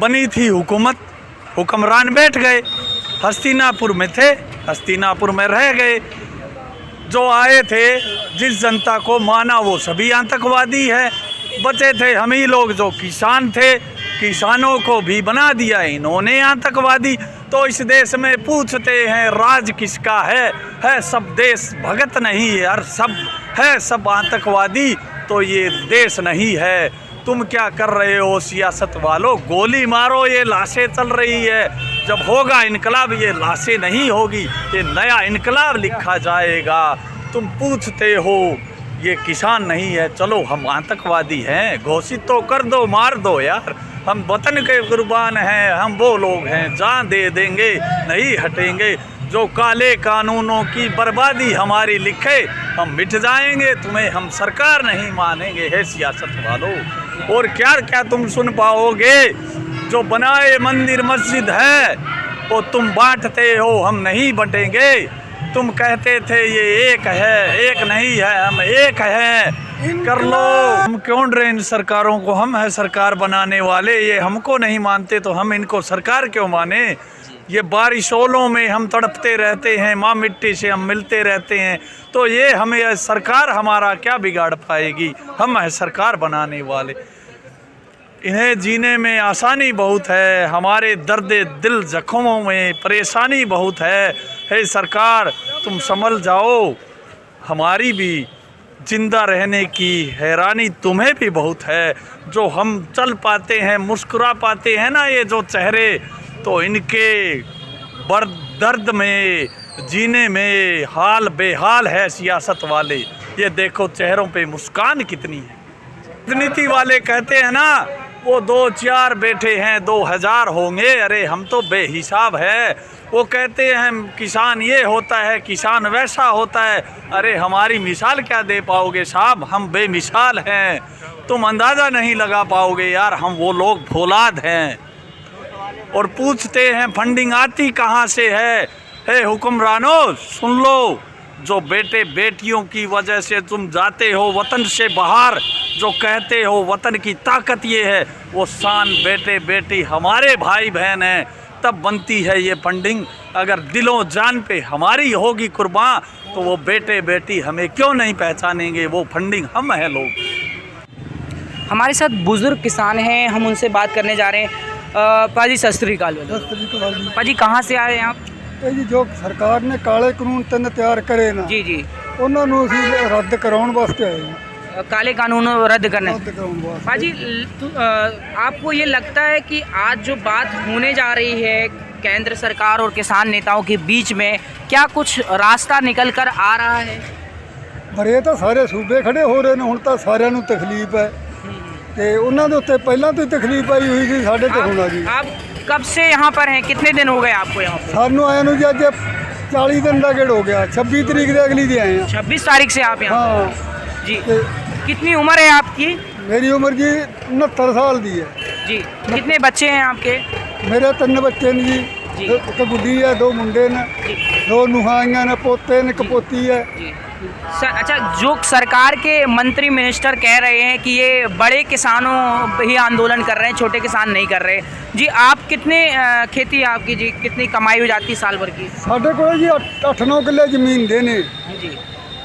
बनी थी हुकूमत, हुक्मरान बैठ गए, हस्तिनापुर में थे, हस्तिनापुर में रह गए। जो आए थे, जिस जनता को माना वो सभी आतंकवादी है। बचे थे हम ही लोग जो किसान थे, किसानों को भी बना दिया इन्होंने आतंकवादी। तो इस देश में पूछते हैं राज किसका है सब देश भगत नहीं है, और सब है सब आतंकवादी, तो ये देश नहीं है। तुम क्या कर रहे हो सियासत वालों, गोली मारो, ये लाशें चल रही है। जब होगा इनकलाब ये लाशें नहीं होगी, ये नया इनकलाब लिखा जाएगा। तुम पूछते हो ये किसान नहीं है, चलो हम आतंकवादी हैं, घोषित तो कर दो, मार दो यार। हम वतन के कुर्बान हैं, हम वो लोग हैं जान दे देंगे, नहीं हटेंगे। जो काले कानूनों की बर्बादी हमारी लिखे, हम मिट जाएंगे, तुम्हें हम सरकार नहीं मानेंगे है सियासत वालों। और क्या क्या तुम सुन पाओगे। जो बनाए मंदिर मस्जिद है वो तुम बांटते हो, हम नहीं बटेंगे। तुम कहते थे ये एक है, एक नहीं है, हम एक हैं, कर लो। हम क्यों डरे इन सरकारों को, हम है सरकार बनाने वाले। ये हमको नहीं मानते तो हम इनको सरकार क्यों माने। ये बारिशों में हम तड़पते रहते हैं, माँ मिट्टी से हम मिलते रहते हैं, तो ये हमें सरकार हमारा क्या बिगाड़ पाएगी। हम है सरकार बनाने वाले, इन्हें जीने में आसानी बहुत है, हमारे दर्द दिल जख्मों में परेशानी बहुत है सरकार तुम संभल जाओ। हमारी भी जिंदा रहने की हैरानी तुम्हें भी बहुत है। जो हम चल पाते हैं, मुस्कुरा पाते हैं ना ये जो चेहरे, तो इनके दर्द में जीने में हाल बेहाल है सियासत वाले। ये देखो चेहरों पे मुस्कान कितनी है। राजनीति वाले कहते हैं ना वो 2-4 बेटे हैं 2000 होंगे, अरे हम तो बेहिसाब है। वो कहते हैं किसान ये होता है, किसान वैसा होता है, अरे हमारी मिसाल क्या दे पाओगे साहब, हम बेमिसाल हैं। तुम अंदाज़ा नहीं लगा पाओगे यार, हम वो लोग फौलाद हैं। और पूछते हैं फंडिंग आती कहाँ से है हुक्मरानों, सुन लो। जो बेटे बेटियों की वजह से तुम जाते हो वतन से बाहर, जो कहते हो वतन की ताकत ये है, वो शान बेटे बेटी हमारे भाई बहन हैं, तब बनती है ये फंडिंग। अगर दिलों जान पे हमारी होगी कुर्बान, तो वो बेटे बेटी हमें क्यों नहीं पहचानेंगे, वो फंडिंग हम हैं लोग। हमारे साथ बुजुर्ग किसान हैं, हम उनसे बात करने जा रहे हैं। पाजी सत श्री अकाल। पाजी कहाँ से आए हैं आप? जी जो सरकार ने काले कानून 3 तैयार करे ना जी उन्होंने ਅਸੀਂ ਰੱਦ ਕਰਾਉਣ ਵਾਸਤੇ ਆਏ ਹਾਂ। काले कानून रद्द करने। पाजी आपको ये लगता है कि आज जो बात होने जा रही है केंद्र सरकार और किसान नेताओं के बीच में, क्या कुछ रास्ता निकल कर आ रहा है? ਪਰ ਇਹ ਤਾਂ ਸਾਰੇ ਸੂਬੇ ਖੜੇ ਹੋ ਰਹੇ ਨੇ, ਹੁਣ ਤਾਂ ਸਾਰਿਆਂ ਨੂੰ ਤਕਲੀਫ ਹੈ ਤੇ ਉਹਨਾਂ ਦੇ ਉੱਤੇ ਪਹਿਲਾਂ ਤੋਂ ਹੀ ਤਕਲੀਫ ਆਈ ਹੋਈ ਸੀ, ਸਾਡੇ ਤੇ ਹੁਣ ਆ ਗਈ। आप कब से यहाँ पर हैं, कितने दिन हो गए आपको यहाँ पर? ਸਾਨੂੰ ਆਇਆ ਨੂੰ ਜੀ ਅੱਜ 40 ਦਿਨ ਦਾ ਗੇੜ ਹੋ ਗਿਆ, 26 ਤਰੀਕ ਦੇ ਅਗਲੀ ਦੇ ਆਏ ਆ। 26 तारीख से आप यहाँ हाँ पर? जी। ਤੇ कितनी उम्र है आपकी? ਮੇਰੀ ਉਮਰ ਜੀ 69 ਸਾਲ ਦੀ ਹੈ। जी। कितने बच्चे हैं आपके? ਮੇਰੇ 3 ਬੱਚੇ ਨੇ ਜੀ, ਜੀ। ਇੱਕ ਗੁੱਡੀ ਹੈ, 2 ਮੁੰਡੇ ਨੇ, जी 2 ਨੂੰਹਾਂ ਨੇ, ਪੋਤੇ ਨੇ, ਇੱਕ ਪੋਤੀ ਹੈ। जी सर, अच्छा जो सरकार के मंत्री मिनिस्टर कह रहे हैं कि ये बड़े किसानों ही आंदोलन कर रहे हैं, छोटे किसान नहीं कर रहे जी। आप कितने खेती है आपकी जी, कितनी कमाई हो जाती है साल भर की? ਸਾਡੇ ਕੋਲ ਜੀ 8-9 ਕਿੱਲੇ ਜ਼ਮੀਨ ਦੇ ਨੇ, जी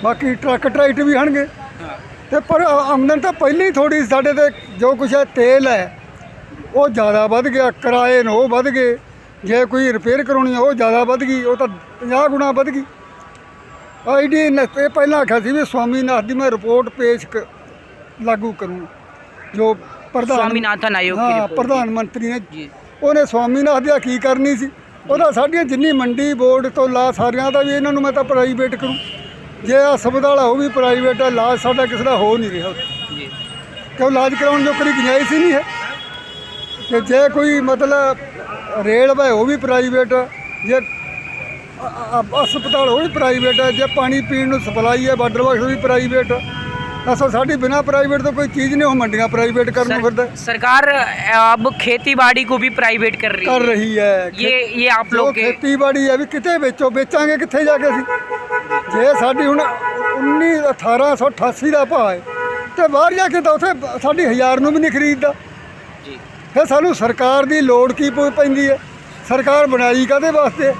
ਬਾਕੀ ਟਰੱਕ ਟਰੈਕਟਰ ਵੀ ਹਣਗੇ ਤੇ ਪਰ ਆਮਦਨ ਤਾਂ ਪਹਿਲਾਂ ਹੀ ਥੋੜੀ ਸਾਡੇ ਤੇ ਜੋ ਕੁਛ ਹੈ ਤੇਲ ਹੈ ਉਹ ਜ਼ਿਆਦਾ ਵੱਧ ਗਿਆ, ਕਿਰਾਏ ਨੇ ਉਹ ਵੱਧ ਗਏ, ਜੇ ਕੋਈ ਰਿਪੇਅਰ ਕਰਾਉਣੀ ਹੈ ਉਹ ਜ਼ਿਆਦਾ ਵੱਧ ਗਈ, ਉਹ ਤਾਂ 50 ਗੁਣਾ ਵੱਧ ਗਈ। ਆਈਡੀ ਨੇ ਇਹ ਪਹਿਲਾਂ ਆਖਿਆ ਸੀ ਵੀ ਸਵਾਮੀਨਾਥਨ ਦੀ ਮੈਂ ਰਿਪੋਰਟ ਪੇਸ਼ ਲਾਗੂ ਕਰੂੰ, ਜੋ ਪ੍ਰਧਾਨ स्वामीनाथन आयोग की ਹਾਂ रिपोर्ट। ਪ੍ਰਧਾਨ ਮੰਤਰੀ ਨੇ, जी ਉਹਨੇ ਸਵਾਮੀਨਾਥਨ ਦੀ ਕੀ ਕਰਨੀ ਸੀ, ਉਹਦਾ ਸਾਡੀਆਂ ਜਿੰਨੀ ਮੰਡੀ ਬੋਰਡ ਤੋਂ ਲਾ ਸਾਰਿਆਂ ਦਾ ਵੀ ਇਹਨਾਂ ਨੂੰ ਮੈਂ ਤਾਂ ਪ੍ਰਾਈਵੇਟ ਕਰੂੰ। ਜੇ ਹਸਪਤਾਲ ਆ ਉਹ ਵੀ ਪ੍ਰਾਈਵੇਟ ਹੈ, ਇਲਾਜ ਸਾਡਾ ਕਿਸੇ ਦਾ ਹੋ ਨਹੀਂ ਰਿਹਾ जी ਕਿਉਂ ਇਲਾਜ ਕਰਾਉਣ ਜੋ ਕੋਈ ਗੁੰਜਾਇਸ਼ ਹੀ ਨਹੀਂ ਹੈ। ਤੇ ਜੇ ਕੋਈ ਮਤਲਬ ਰੇਲ ਵਾ ਉਹ ਵੀ ਪ੍ਰਾਈਵੇਟ, ਜੇ ਹਸਪਤਾਲ ਉਹ ਵੀ ਪ੍ਰਾਈਵੇਟ ਹੈ, ਜੇ ਪਾਣੀ ਪੀਣ ਨੂੰ ਸਪਲਾਈ ਹੈ ਵਾਟਰ ਬਾਕਸ ਵੀ ਪ੍ਰਾਈਵੇਟ। ਦੱਸੋ ਸਾਡੀ ਬਿਨਾਂ ਪ੍ਰਾਈਵੇਟ ਤੋਂ ਕੋਈ ਚੀਜ਼ ਨਹੀਂ, ਉਹ ਮੰਡੀਆਂ ਪ੍ਰਾਈਵੇਟ ਕਰਨ ਨੂੰ ਫਿਰਦਾ। सरकार अब खेती बाड़ी को भी प्राइवेट कर रही ਕਰ है। ਰਹੀ ਹੈ ये आप ਜੋ लोग के ਖੇਤੀਬਾੜੀ ਹੈ ਵੀ ਕਿਤੇ ਵੇਚੋ, ਵੇਚਾਂਗੇ ਕਿੱਥੇ ਜਾ ਕੇ ਅਸੀਂ। ਜੇ ਸਾਡੀ ਹੁਣ 1888 ਦਾ ਭਾਅ ਹੈ ਤੇ ਬਾਹਰ ਜਾ ਕੇ ਤਾਂ ਉੱਥੇ ਸਾਡੀ 1000 ਨੂੰ ਵੀ ਨਹੀਂ ਖਰੀਦਦਾ। जी ਫਿਰ ਸਾਨੂੰ ਸਰਕਾਰ ਦੀ ਲੋੜ ਕੀ ਪੈਂਦੀ ਹੈ? ਸਰਕਾਰ ਬਣਾਈ ਕਾਹਦੇ ਵਾਸਤੇ?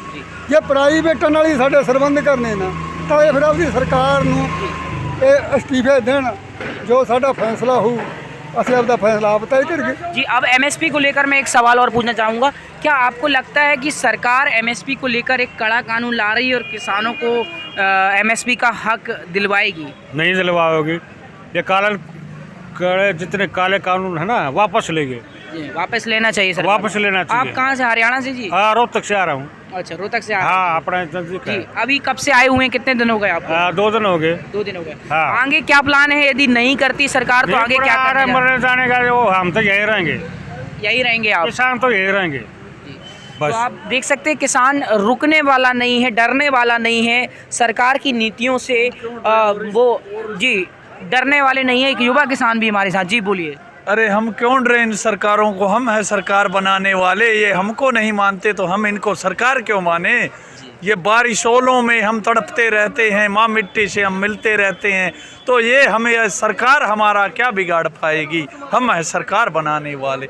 ਜੇ ਪ੍ਰਾਈਵੇਟਾਂ ਨਾਲ ਹੀ ਸਾਡੇ ਸੰਬੰਧ ਕਰਨੇ ਨਾ ਤਾਂ ਇਹ ਫਿਰ ਆਪਣੀ ਸਰਕਾਰ ਨੂੰ ਇਹ ਅਸਤੀਫੇ ਦੇਣ, ਜੋ ਸਾਡਾ ਫੈਸਲਾ ਹੋ ਅਸੀਂ ਆਪਦਾ फैसला आप तय करेंगे। जी, अब एमएसपी को लेकर मैं एक सवाल और पूछना चाहूँगा, क्या आपको लगता है कि सरकार एमएसपी को लेकर एक कड़ा कानून ला रही है और किसानों को एमएसपी का हक दिलवाएगी? नहीं दिलवाओगी। ये जितने काले कानून है ना वापस लेंगे। जी, वापस लेना चाहिए सर। वापस लेना चाहिए। आप कहाँ से? हरियाणा से जी? हाँ, रोहतक से आ रहा हूँ। अच्छा, रोहतक से आ रहे हाँ, हैं। अपना नजदीक जी, है। अभी कब से आए हुए हैं? कितने दिन हो गए आपको? 2 दिन हो गए। 2 दिन हो गए। हाँ। आगे क्या प्लान है यदि नहीं करती सरकार तो आगे क्या करना है? मरने जाने का वो हम तो यही रहेंगे, यही रहेंगे आप? किसान तो यही रहेंगे तो बस। आप देख सकते हैं किसान रुकने वाला नहीं है, डरने वाला नहीं है सरकार की नीतियों से। वो जी डरने वाले नहीं है। एक युवा किसान भी हमारे साथ। जी बोलिए। अरे हम क्यों डरे इन सरकारों को? हम है सरकार बनाने वाले। ये हमको नहीं मानते तो हम इनको सरकार क्यों माने? ये बारिशों में हम तड़पते रहते हैं, माँ मिट्टी से हम मिलते रहते हैं, तो ये हमें सरकार हमारा क्या बिगाड़ पाएगी? हम है सरकार बनाने वाले।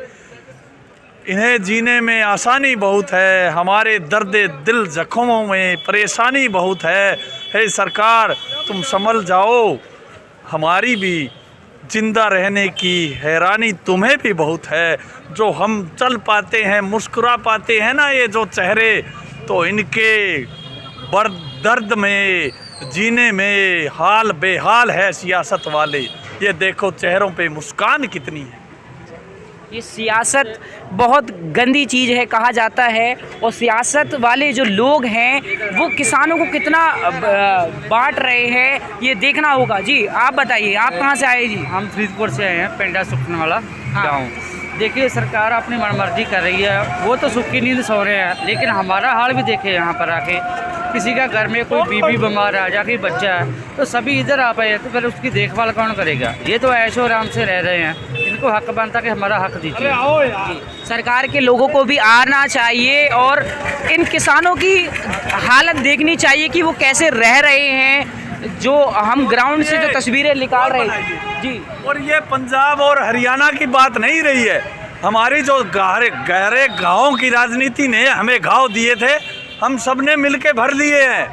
इन्हें जीने में आसानी बहुत है, हमारे दर्द दिल जख्मों में परेशानी बहुत है। हे सरकार, तुम संभल जाओ, हमारी भी जिंदा रहने की हैरानी तुम्हें भी बहुत है। जो हम चल पाते हैं, मुस्कुरा पाते हैं ना ये जो चेहरे, तो इनके दर्द में जीने में हाल बेहाल है सियासत वाले। ये देखो चेहरों पे मुस्कान कितनी है। ये सियासत बहुत गंदी चीज़ है कहा जाता है, और सियासत वाले जो लोग हैं वो किसानों को कितना बांट रहे हैं ये देखना होगा। जी आप बताइए, आप कहाँ से आए? जी हम फरीदपुर से आए हैं, पेंडा सुखनावाला हाँ। गाँव। देखिए सरकार अपनी मनमर्जी कर रही है, वो तो सुख की नींद सो रहे हैं, लेकिन हमारा हाल भी देखे यहाँ पर आके। किसी का घर में कोई बीबी बीमार है या कोई बच्चा है तो सभी इधर आ पाए, तो फिर उसकी देखभाल कौन करेगा? ये तो ऐशो आराम से रह रहे हैं, इनको हक बनता कि हमारा हक दीजिए। सरकार के लोगों को भी आना चाहिए और इन किसानों की हालत देखनी चाहिए कि वो कैसे रह रहे हैं, जो हम ग्राउंड से जो तस्वीरें निकाल रहे हैं। जी, और ये पंजाब और हरियाणा की बात नहीं रही है, हमारी जो गहरे गाँव की राजनीति ने हमें घाव दिए थे, हम सब ने मिल के भर लिए हैं।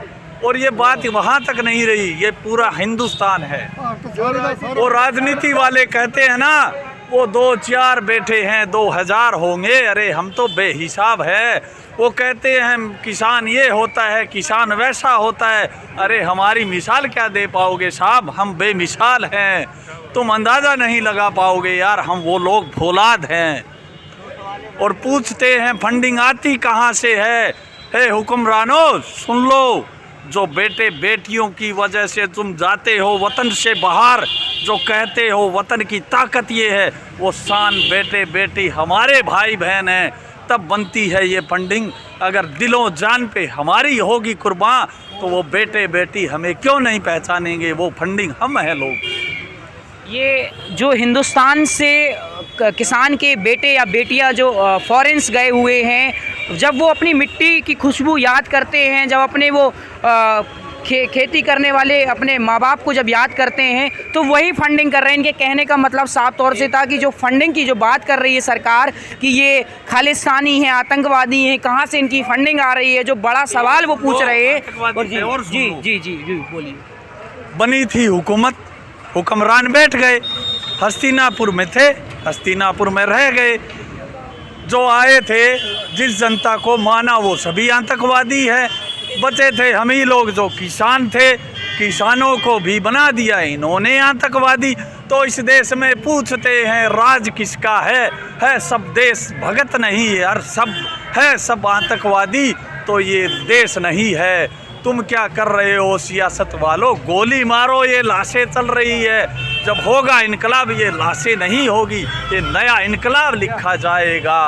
और ये बात वहाँ तक नहीं रही, ये पूरा हिंदुस्तान है। वो राजनीति वाले कहते हैं ना वो 2-4 बेटे हैं 2000 होंगे, अरे हम तो बेहिसाब है। वो कहते हैं किसान ये होता है, किसान वैसा होता है, अरे हमारी मिसाल क्या दे पाओगे साहब? हम बेमिसाल हैं, तुम अंदाज़ा नहीं लगा पाओगे यार, हम वो लोग फौलाद हैं। और पूछते हैं फंडिंग आती कहाँ से है? हे हुक्मरानों सुन लो, जो बेटे बेटियों की वजह से तुम जाते हो वतन से बाहर, जो कहते हो वतन की ताकत ये है, वो शान बेटे बेटी हमारे भाई बहन हैं, तब बनती है ये फंडिंग। अगर दिलों जान पे हमारी होगी कुर्बान तो वो बेटे बेटी हमें क्यों नहीं पहचानेंगे? वो फंडिंग हम हैं लोग। ये जो हिंदुस्तान से किसान के बेटे या बेटियां जो फॉरेन्स गए हुए हैं, जब वो अपनी मिट्टी की खुशबू याद करते हैं, जब अपने वो खेती करने वाले अपने माँ बाप को जब याद करते हैं, तो वही फंडिंग कर रहे हैं। इनके कहने का मतलब साफ तौर से था कि जो फंडिंग की जो बात कर रही है सरकार कि ये खालिस्तानी है, आतंकवादी हैं, कहाँ से इनकी फंडिंग आ रही है, जो बड़ा सवाल वो पूछ रहे हैं। और जी जी जी जी बोलिए। बनी थी हुकूमत, हुक्मरान बैठ गए, हस्तिनापुर में थे, हस्तिनापुर में रह गए। जो आए थे, जिस जनता को माना वो सभी आतंकवादी है। बचे थे हम ही लोग जो किसान थे, किसानों को भी बना दिया इन्होंने आतंकवादी। तो इस देश में पूछते हैं राज किसका है सब देश भगत नहीं है, और सब है सब आतंकवादी, तो ये देश नहीं है। तुम क्या कर रहे हो सियासत वालों? गोली मारो, ये लाशें चल रही है। जब होगा इनकलाब ये लाशें नहीं होगी, ये नया इनकलाब लिखा जाएगा।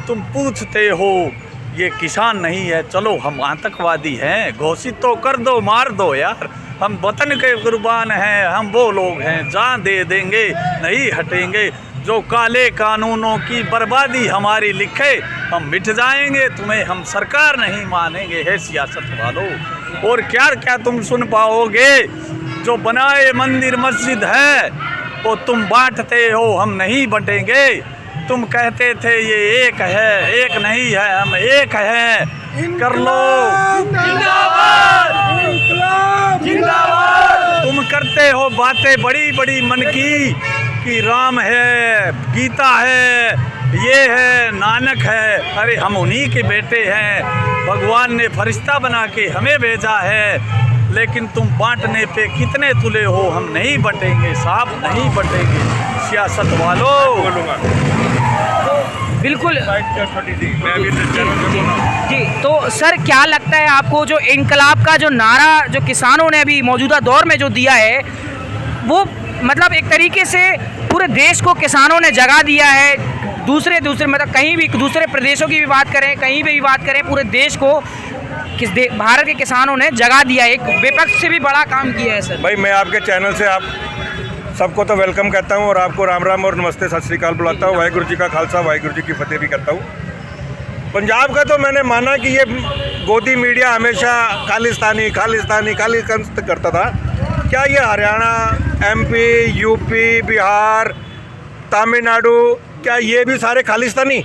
तुम पूछते हो ये किसान नहीं है, चलो हम आतंकवादी हैं, घोषित तो कर दो, मार दो यार। हम वतन के कुर्बान हैं, हम वो लोग हैं जान दे देंगे, नहीं हटेंगे। जो काले कानूनों की बर्बादी हमारी लिखे, हम मिट जाएंगे, तुम्हें हम सरकार नहीं मानेंगे। है सियासत वालों, और क्या क्या तुम सुन पाओगे? जो बनाए मंदिर मस्जिद है वो तुम बांटते हो, हम नहीं बटेंगे। तुम कहते थे ये एक है, एक नहीं है, हम एक हैं, कर लो तुम करते हो बातें बड़ी बड़ी मन की कि राम है, गीता है, ये है, नानक है। अरे हम उन्हीं के बेटे हैं, भगवान ने फरिश्ता बना के हमें भेजा है, लेकिन तुम बांटने पे कितने तुले हो, हम नहीं बटेंगे साहब, नहीं बटेंगे सियासत वालों। बोलूँगा बिल्कुल मैं अभी चैनल पे बोल रहा हूँ। जी। तो सर क्या लगता है आपको, जो इनकलाब का जो नारा जो किसानों ने अभी मौजूदा दौर में जो दिया है, वो मतलब एक तरीके से पूरे देश को किसानों ने जगा दिया है। दूसरे मतलब कहीं भी दूसरे प्रदेशों की भी बात करें, कहीं भी बात करें, पूरे देश को भारत के किसानों ने जगा दिया। एक विपक्ष से भी बड़ा काम किया है सर। भाई मैं आपके चैनल से आप सबको तो वेलकम कहता हूँ और आपको राम राम और नमस्ते सत श्री अकाल बुलाता हूँ। वाहिगुरु जी का खालसा वाहिगुरु जी की फतेह भी करता हूँ। पंजाब का तो मैंने माना कि ये गोदी मीडिया हमेशा खालिस्तानी करता था। क्या ये हरियाणा, एमपी, यूपी, बिहार, तमिलनाडु, क्या ये भी सारे खालिस्तानी?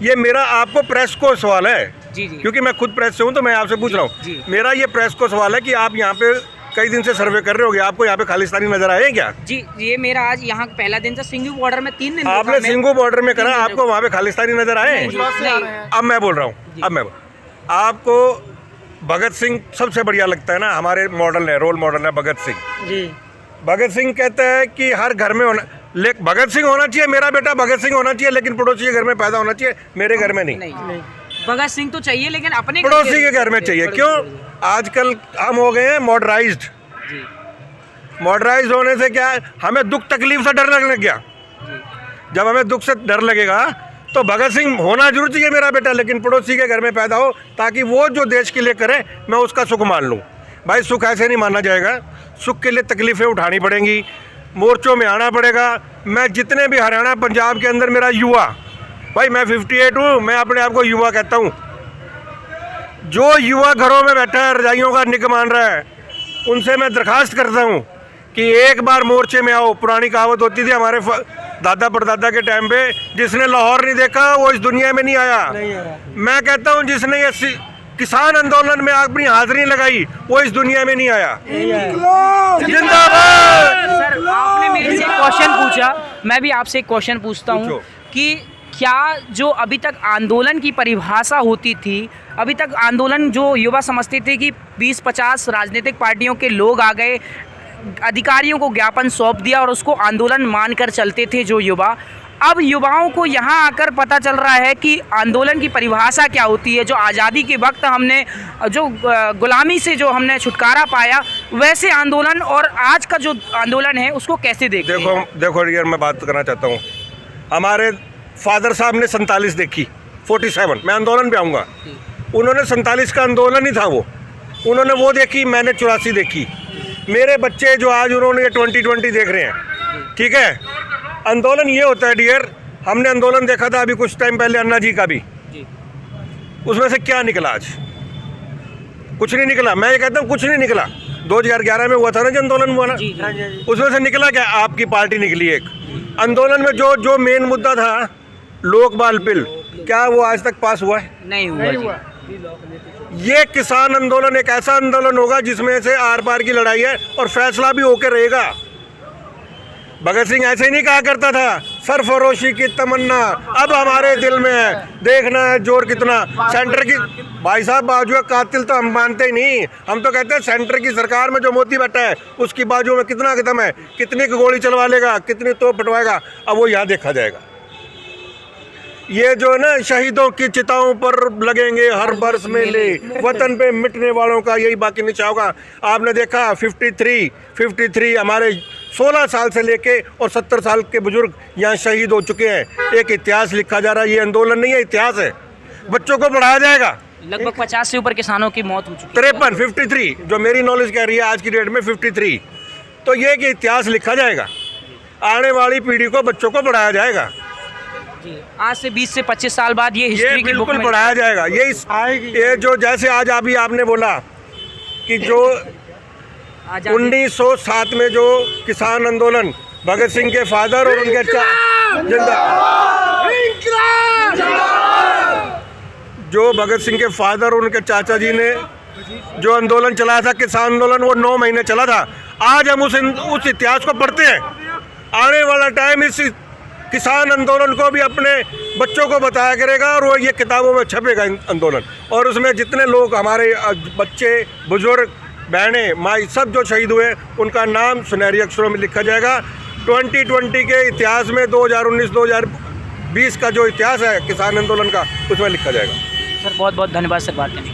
ये मेरा आपको प्रेस को सवाल है। जी। क्योंकि मैं खुद प्रेस से हूँ तो मैं आपसे पूछ रहा जी। हूँ। मेरा ये प्रेस को सवाल है कि आप यहाँ पे कई दिन से सर्वे कर रहे होगे, आपको यहाँ पे खालिस्तानी नजर आए क्या? जी, ये मेरा आज यहाँ पहला दिन था। सिंघू बॉर्डर में 3 दिन आपने सिंघू बॉर्डर में करा, आपको वहाँ पे खालिस्तानी नजर आए? नहीं। अब मैं बोल रहा हूँ, आपको भगत सिंह सबसे बढ़िया लगता है ना, हमारे मॉडल है, रोल मॉडल है भगत सिंह जी। भगत सिंह कहते हैं कि हर घर में होना, भगत सिंह होना चाहिए, मेरा बेटा भगत सिंह होना चाहिए, लेकिन पड़ोसी के घर में पैदा होना चाहिए, मेरे घर में नहीं। भगत सिंह तो चाहिए लेकिन अपने पड़ोसी के घर में चाहिए। क्यों? आजकल हम हो गए हैं मॉडर्नाइज्ड। मॉडर्नाइज होने से क्या है, हमें दुख तकलीफ से डर लगने लग गया। जब हमें दुख से डर लगेगा तो भगत सिंह होना जरूर चाहिए मेरा बेटा, लेकिन पड़ोसी के घर में पैदा हो, ताकि वो जो देश के लिए करे मैं उसका सुख मान लूँ। भाई सुख ऐसे नहीं माना जाएगा, सुख के लिए तकलीफ़ें उठानी पड़ेंगी, मोर्चों में आना पड़ेगा। मैं जितने भी हरियाणा पंजाब के अंदर मेरा युवा, भाई मैं 58 हूँ, मैं अपने आप को युवा कहता हूँ। जो युवा घरों में बैठा है, रजाइयों का निक मान रहा है, उनसे मैं दरखास्त करता हूँ कि एक बार मोर्चे में आओ। पुरानी कहावत होती थी हमारे दादा परदादा के टाइम पे, जिसने लाहौर नहीं देखा वो इस दुनिया में नहीं आया। मैं कहता हूँ जिसने ये किसान आंदोलन में अपनी हाजिरी लगाई वो इस दुनिया में नहीं आया। जिंदाबाद। सर आपने मेरे से एक क्वेश्चन पूछा, मैं भी आपसे एक क्वेश्चन पूछता हूँ कि क्या जो अभी तक आंदोलन की परिभाषा होती थी, अभी तक आंदोलन जो युवा समझते थे कि 20-50 राजनीतिक पार्टियों के लोग आ गए, अधिकारियों को ज्ञापन सौंप दिया और उसको आंदोलन मानकर चलते थे जो युवा, अब युवाओं को यहाँ आकर पता चल रहा है कि आंदोलन की परिभाषा क्या होती है। जो आज़ादी के वक्त हमने जो गुलामी से जो हमने छुटकारा पाया, वैसे आंदोलन और आज का जो आंदोलन है उसको कैसे देखते हैं? देखो यार, मैं बात करना चाहता हूँ। हमारे फादर साहब ने 47 देखी, 47, मैं आंदोलन पे आऊँगा। उन्होंने 47 का आंदोलन ही था वो, उन्होंने वो देखी, मैंने 84 देखी। मेरे बच्चे जो आज उन्होंने 2020 देख रहे हैं, ठीक है। आंदोलन ये होता है डियर, हमने आंदोलन देखा था अभी कुछ टाइम पहले अन्ना जी का भी, उसमें से क्या निकला? आज कुछ नहीं निकला। मैं ये कहता हूँ कुछ नहीं निकला। 2011 में हुआ था ना जो आंदोलन हुआ ना, उसमें से निकला क्या? आपकी पार्टी निकली एक। आंदोलन में जो मेन मुद्दा था लोक बाल बिल, क्या वो आज तक पास हुआ है? नहीं हुआ। ये किसान आंदोलन एक ऐसा आंदोलन होगा जिसमें से आर पार की लड़ाई है और फैसला भी होकर रहेगा। भगत सिंह ऐसे ही नहीं कहा करता था, सरफरोशी की तमन्ना अब हमारे दिल में है, देखना है जोर कितना। सेंटर की भाई साहब बाजू कातिल तो हम मानते ही नहीं, हम तो कहते हैं सेंटर की सरकार में जो मोदी बैठा है उसकी बाजू में कितना कदम है, कितनी की गोली चलवा लेगा, कितनी तोप पटवाएगा, अब वो यहाँ देखा जाएगा। ये जो है ना, शहीदों की चिताओं पर लगेंगे हर बरस मेले, वतन पे मिटने वालों का यही बाकी नहीं चाहोगा। आपने देखा 53 हमारे 16 साल से लेके और 70 साल के बुजुर्ग यहाँ शहीद हो चुके हैं। एक इतिहास लिखा जा रहा है, ये आंदोलन नहीं है, इतिहास है। बच्चों को पढ़ाया जाएगा। लगभग 50 से ऊपर किसानों की मौत हो चुकी है। 53 जो मेरी नॉलेज कह रही है आज की डेट में 53। तो ये कि इतिहास लिखा जाएगा, आने वाली पीढ़ी को बच्चों को पढ़ाया जाएगा। आज से 20 से 25 साल बाद ये हिस्ट्री की बुक बिल्कुल में पढ़ाया जाएगा। ये जो जैसे आज अभी आपने बोला कि जो 1907 में जो किसान आंदोलन, भगत सिंह के फादर और उनके जिंदा जो भगत सिंह के फादर उनके चाचा जी ने जो आंदोलन चलाया था, किसान आंदोलन, वो 9 महीने चला था। आज हम उस इतिहास को पढ़ते हैं। आने वाला टाइम इस किसान आंदोलन को भी अपने बच्चों को बताया करेगा और वो ये किताबों में छपेगा आंदोलन। और उसमें जितने लोग हमारे बच्चे, बुजुर्ग, बहनें, माई सब जो शहीद हुए उनका नाम सुनहरी अक्षरों में लिखा जाएगा। 2020 के इतिहास में 2019-2020 का जो इतिहास है किसान आंदोलन का, उसमें लिखा जाएगा। सर बहुत बहुत धन्यवाद सर बात करने के लिए।